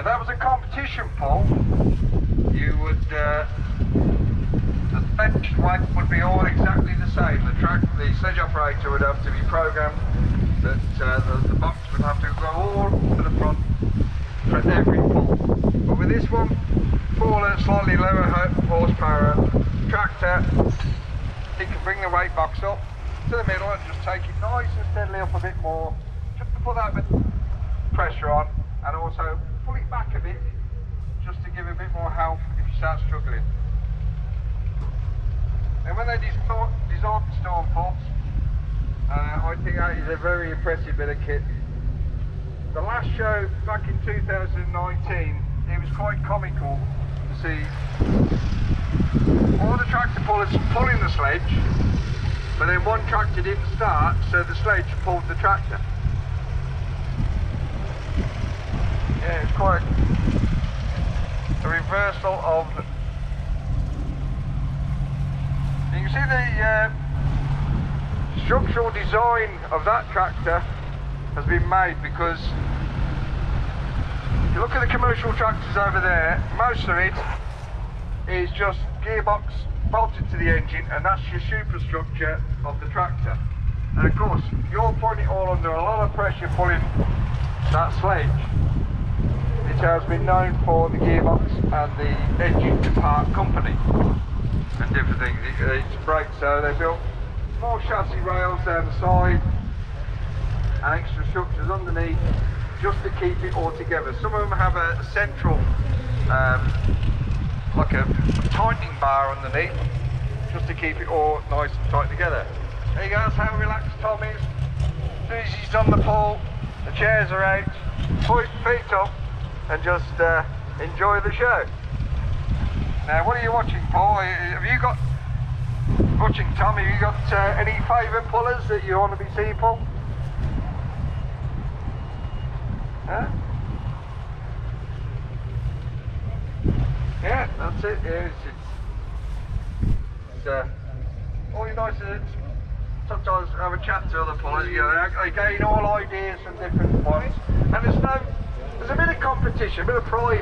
if that was a competition pull, you would, the sledge weight would be all exactly the same. The sledge operator would have to be programmed that the box would have to go all to the front for every pull. But with this one, smaller, slightly lower horsepower tractor, you can bring the weight box up to the middle and just take it nice and steadily up a bit more, just to put that bit of pressure on, and also pull it back a bit, just to give a bit more help if you start struggling. And when they design storm pups, I think that is a very impressive bit of kit. The last show back in 2019, it was quite comical to see all the tractor pullers pulling the sledge, but then one tractor didn't start, so the sledge pulled the tractor. Yeah, it's quite a reversal of the... You can see the structural design of that tractor has been made, because if you look at the commercial tractors over there, most of it is just gearbox bolted to the engine, and that's your superstructure of the tractor. And of course, you're putting it all under a lot of pressure pulling that sledge. It has been known for the gearbox and the engine to part company and different things. It's brakes, so they built small chassis rails down the side and extra structures underneath just to keep it all together. Some of them have a central, like a tightening bar underneath, just to keep it all nice and tight together. There you go, that's how relaxed Tom is. As soon as he's done the pull, the chairs are out, put his feet up and just enjoy the show. Now, what are you watching, Paul? Have you got, watching Tom, have you got any favourite pullers that you want to be seeing, Paul? Huh? Yeah, that's it. Yeah, it's always nice to sometimes have a chat to other pullers. You know, they gain all ideas from different ones, and there's a bit of competition, a bit of pride